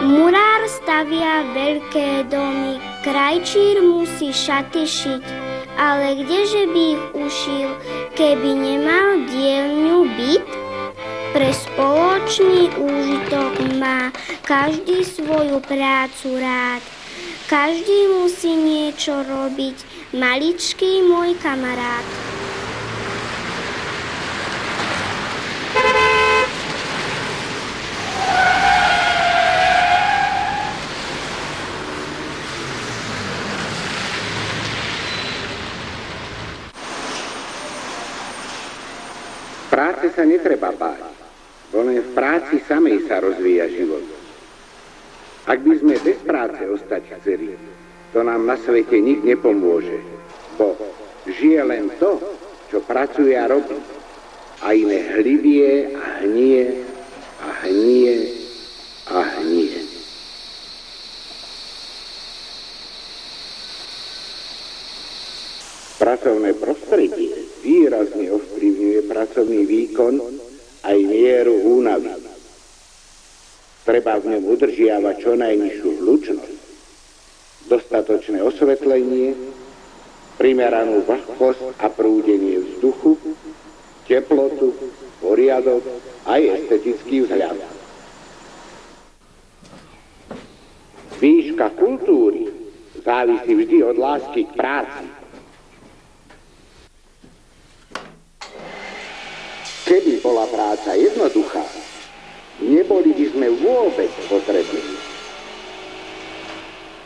Murár stavia veľké domy, krajčír musí šaty šiť, ale kdeže by ich ušil, keby nemal dielňu byt? Pre spoločný úžitok má každý svoju prácu rád. Každý musí niečo robiť, maličký môj kamarát. Práce sa netreba báť, bo len v práci samej sa rozvíja život. Ak by sme bez práce ostať chceli, to nám na svete nik nepomôže, bo žije len to, čo pracuje a robí, a iné hlivie a hnie a hnie a hnie. Pracovné prostredie výrazne ovplyvňuje pracovný výkon aj mieru únavy. Treba v ňom udržiavať čo najnižšiu hlučnosť, dostatočné osvetlenie, primeranú vlhkosť a prúdenie vzduchu, teplotu, poriadok aj estetický vzhľad. Výška kultúry závisí vždy od lásky k práci. Keby bola práca jednoduchá, neboli by sme vôbec potrební.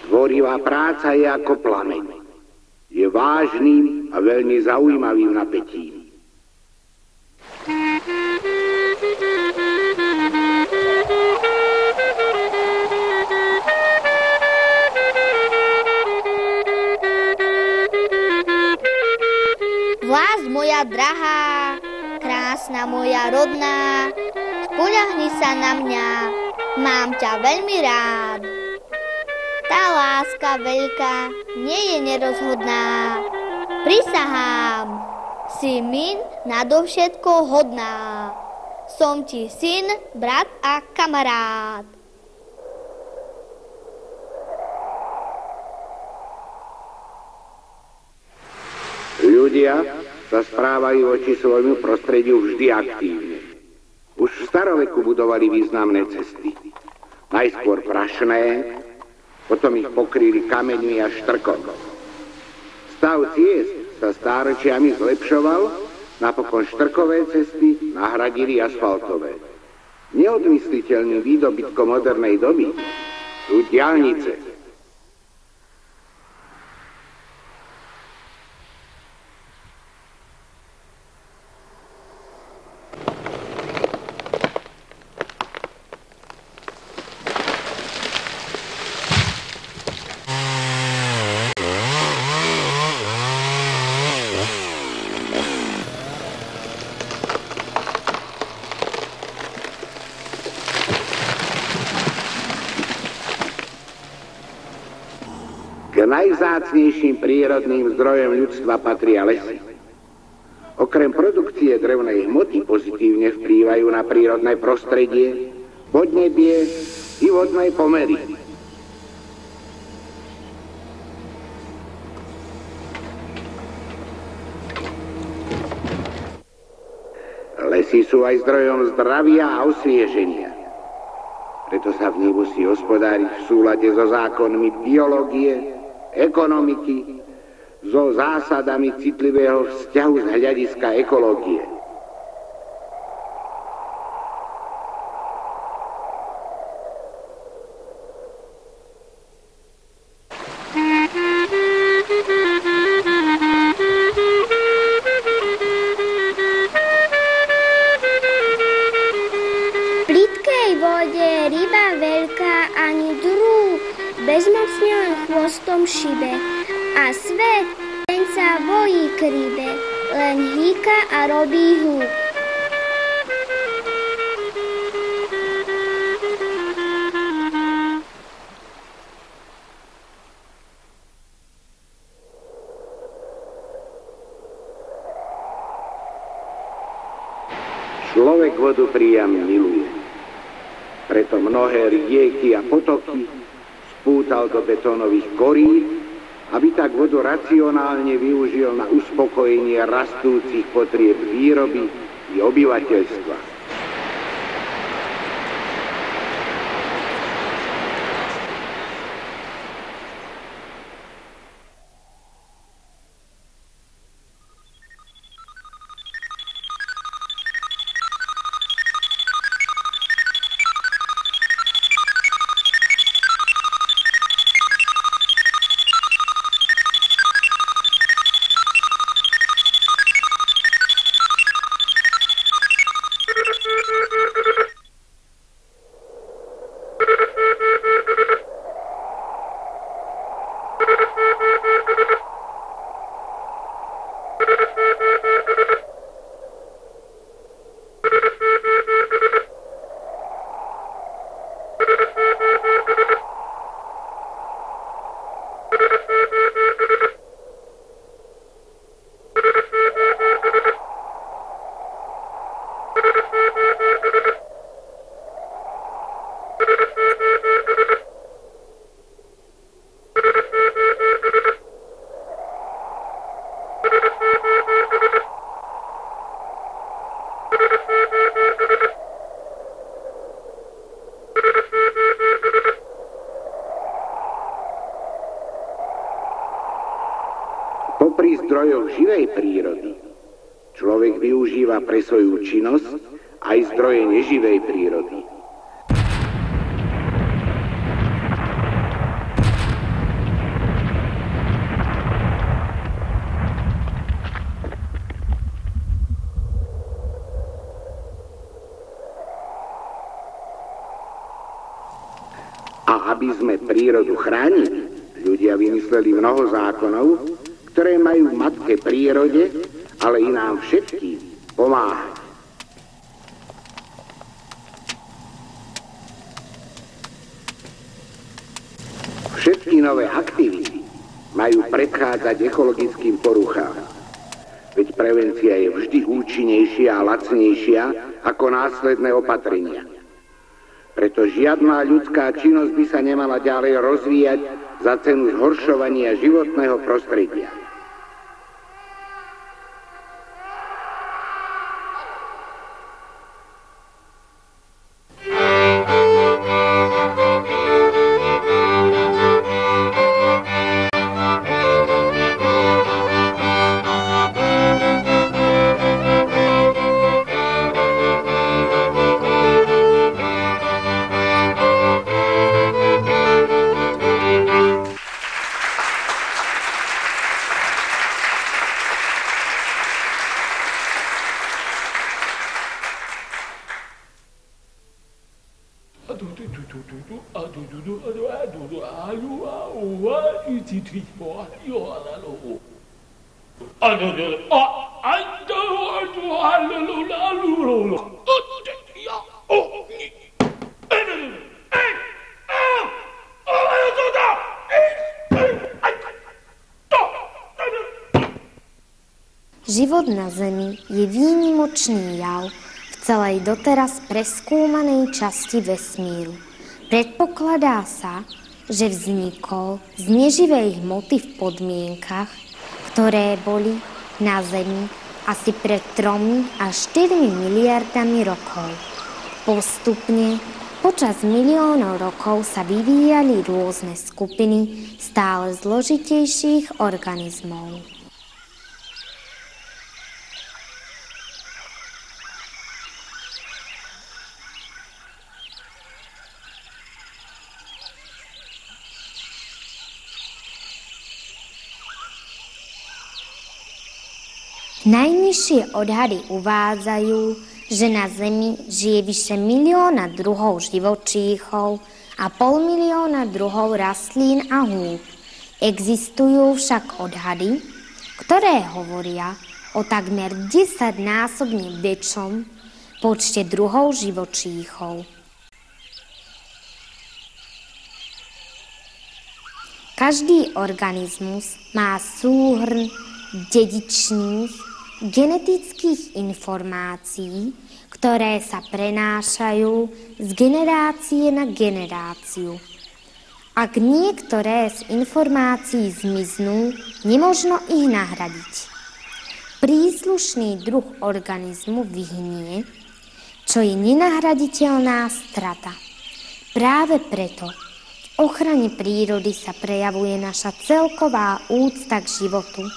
Tvorivá práca je ako plameň. Je vážnym a veľmi zaujímavým napätím. Vlast moja drahá, krásna moja rodná, spoľahni sa na mňa, mám ťa veľmi rád. Tá láska veľká nie je nerozhodná, prisahám, si min nadovšetko hodná. Som ti syn, brat a kamarát. Ľudia sa správajú voči svojmu prostrediu vždy aktívne. Už v staroveku budovali významné cesty. Najskôr prašné, potom ich pokryli kameňmi a štrkom. Stav ciest sa stáročiami zlepšoval, napokon štrkové cesty nahradili asfaltové. Neodmysliteľným výdobytkom modernej doby sú diaľnice. K najvzácnejším prírodným zdrojom ľudstva patria lesy. Okrem produkcie drevnej hmoty pozitívne vplývajú na prírodné prostredie, podnebie i vodné pomery. Les lesy sú aj zdrojom zdravia a osvieženia. Preto sa v nich musí hospodáriť v súlade so zákonmi biológie, ekonomiky, so zásadami citlivého vzťahu z hľadiska ekológie. Bezmocne chvostom šibe a svet ten sa bojí k rybe, len hýka a robí hluk. Človek vodu priam miluje. Preto mnohé rieky a potoky spútal do betónových korít, aby tak vodu racionálne využil na uspokojenie rastúcich potrieb výroby i obyvateľstva. Popri zdrojoch živej prírody človek využíva pre svoju činnosť aj zdroje neživej prírody. A aby sme prírodu chránili, ľudia vymysleli mnoho zákonov, ktoré majú matke prírode, ale i nám všetkým pomáhať. Všetky nové aktivity majú predchádzať ekologickým poruchám. Veď prevencia je vždy účinnejšia a lacnejšia ako následné opatrenia. Preto žiadna ľudská činnosť by sa nemala ďalej rozvíjať za cenu zhoršovania životného prostredia. Život na Zemi je výnimočný jav v celej doteraz preskúmanej časti vesmíru. Predpokladá sa, že vznikol z neživej hmoty v podmienkach, ktoré boli na Zemi asi pred 3 až 4 miliardami rokov. Postupne počas miliónov rokov sa vyvíjali rôzne skupiny stále zložitejších organizmov. Najnižšie odhady uvádzajú, že na Zemi žije vyše 1 000 000 druhov živočíchov a 500 000 druhov rastlín a húb. Existujú však odhady, ktoré hovoria o takmer 10-násobne väčšom počte druhov živočíchov. Každý organizmus má súhrn dedičných genetických informácií, ktoré sa prenášajú z generácie na generáciu. Ak niektoré z informácií zmiznú, nemožno ich nahradiť. Príslušný druh organizmu vyhynie, čo je nenahraditeľná strata. Práve preto v ochrane prírody sa prejavuje naša celková úcta k životu,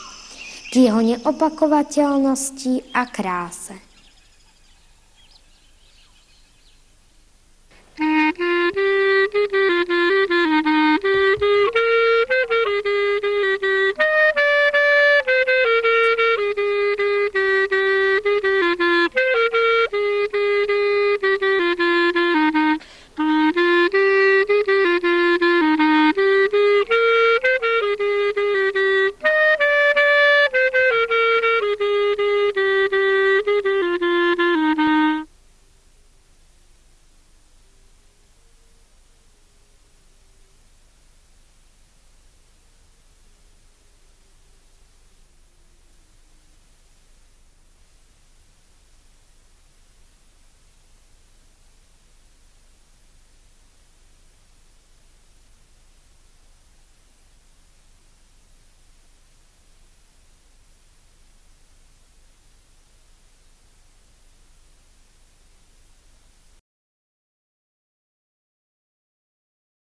k jeho neopakovateľnosti a kráse.